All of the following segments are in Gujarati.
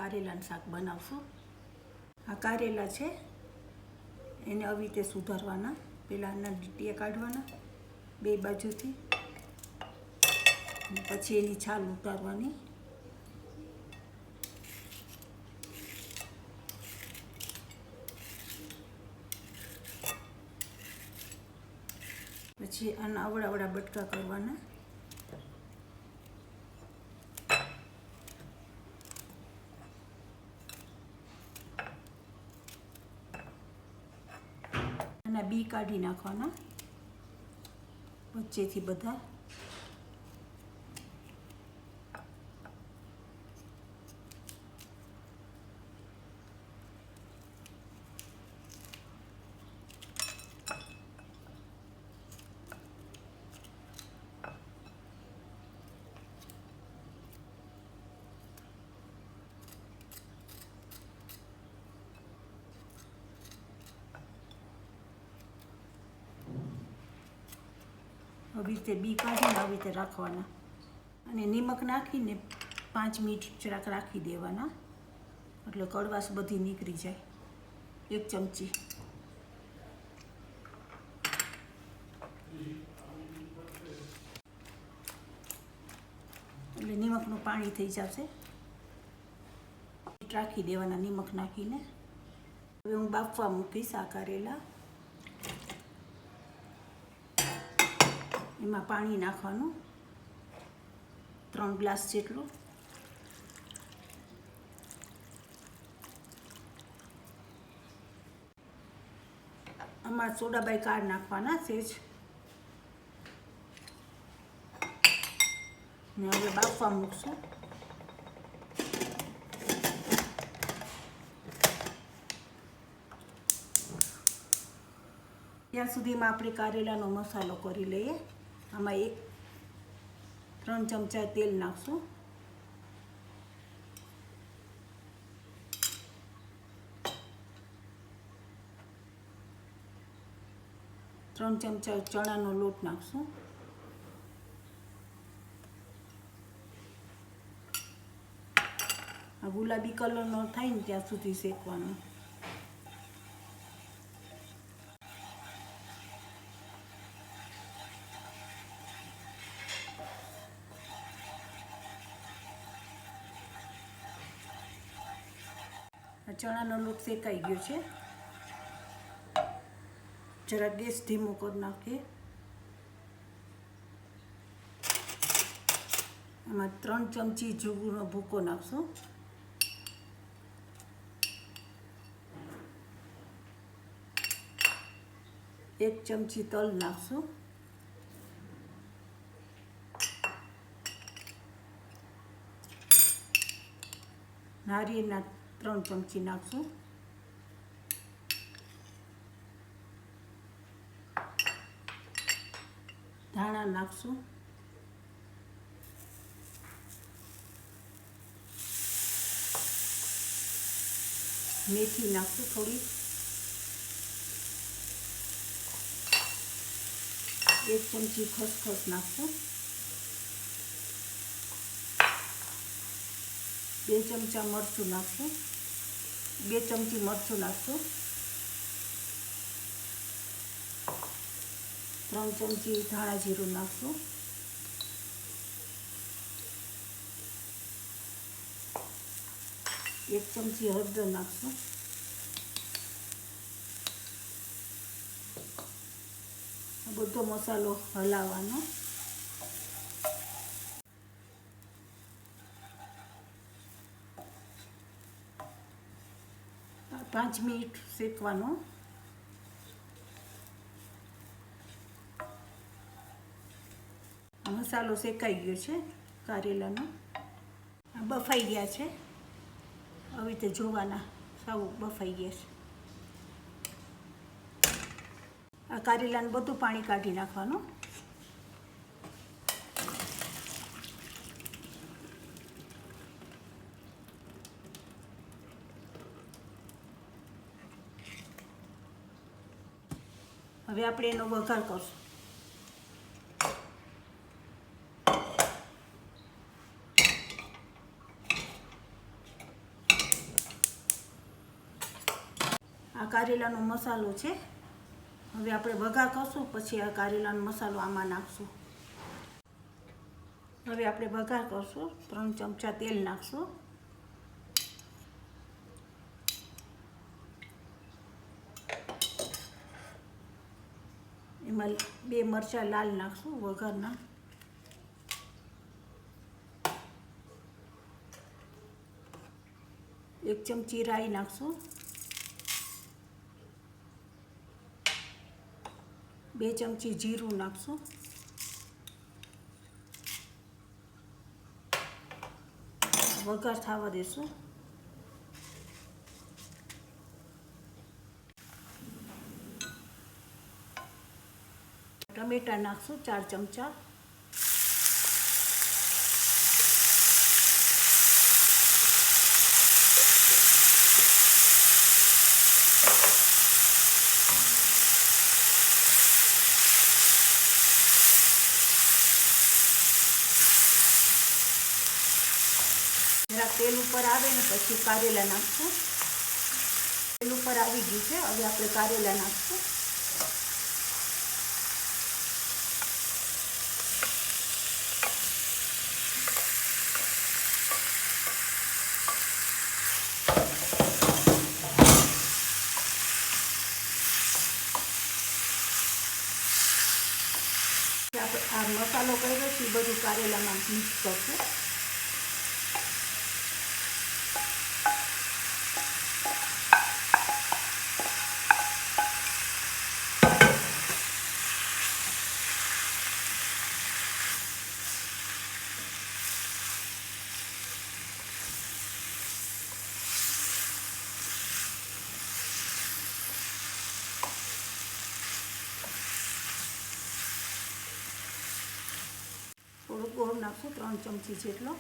કારેલાનું શાક બનાવશું. આ કારેલા છે એને આવી રીતે સુધારવાના. પહેલાં આના ડીટીયા કાઢવાના બે બાજુથી, પછી એની છાલ ઉતારવાની. પછી આના આવડા બટકા કરવાના. આના બી કાઢી નાખવાના વચ્ચેથી બધા. આવી રીતે બી કાઢીને આવી રીતે રાખવાના અને નિમક નાખીને 5 મિનિટ જરાક રાખી દેવાના, એટલે કડવાશ બધી નીકળી જાય. 1 ચમચી એટલે નિમકનું પાણી થઈ જશે. રાખી દેવાના નિમક નાખીને. હવે હું બાફવા મૂકીશ આ કારેલા. એમાં પાણી નાખવાનું 3 ગ્લાસ જેટલું. આમાં સોડા BICAR નાખવાના સેજ. ને હવે બાફવા મૂકશું. ત્યાં સુધીમાં આપણે કારેલાનો મસાલો કરી લઈએ. આમાં 3 ચમચા તેલ નાખશું. ત્રણ ચમચા ચણાનો લોટ નાખશું. આ ગુલાબી કલરનો થાય ને ત્યાં સુધી શેકવાનો. ચણાનો લોટ શેકાઈ ગયો છે. જરા ગેસ ધીમો કરી નાખીએ. આમાં 3 ચમચી જુગુરનો ભૂકો નાખશું. એક ચમચી તલ નાખશું. નારિયેળના 3 ચમચી નાખશું. ધાણા નાખશું. મેથી નાખશું થોડી. 1 ચમચી ખસખસ નાખશું. 2 ચમચા મરચું નાખશું. 2 ચમચી મરચું નાખશું. 3 ચમચી ધાણા જીરું નાખશું. 1 ચમચી હળદર નાખશું. આ બધો મસાલો હલાવવાનો. પાંચ મિનિટ શેકવાનો. મસાલો શેકાઈ ગયો છે કારેલાનો. આ બફાઈ ગયા છે. આવી રીતે જોવાના સાવ બફાઈ ગયા છે. આ કારેલાનું બધું પાણી કાઢી નાખવાનું. હવે આપણે એનો વઘાર કરશું. આ કારેલાનો મસાલો છે. હવે આપણે વઘાર કરશું, પછી આ કારેલાનો મસાલો આમાં નાખશું. હવે આપણે વઘાર કરશું. 3 ચમચા તેલ નાખશું. એમાં 2 મરચાં લાલ નાખશું વઘારના. એક ચમચી રાઈ નાખશું. 2 ચમચી જીરું નાખશું. વઘાર થવા દેશું. ટમેટા નાખશું 4 ચમચા. જરાક તેલ ઉપર આવે ને પછી કારેલા નાખશું. તેલ ઉપર આવી ગયું છે. હવે આપણે કારેલા નાખશું. આ મસાલો કર્યો છે એ બધું કારેલામાં મિક્સ કરશું. થોડુંક ગોળ નાખશું 3 ચમચી જેટલો.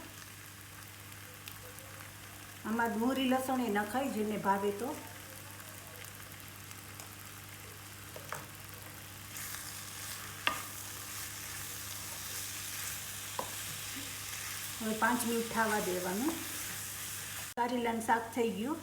આમાં ડુંગળી લસણ એ નખાય જેને ભાવે તો. હવે 5 મિનિટ થવા દેવાનું. કારેલાનું શાક થઈ ગયું.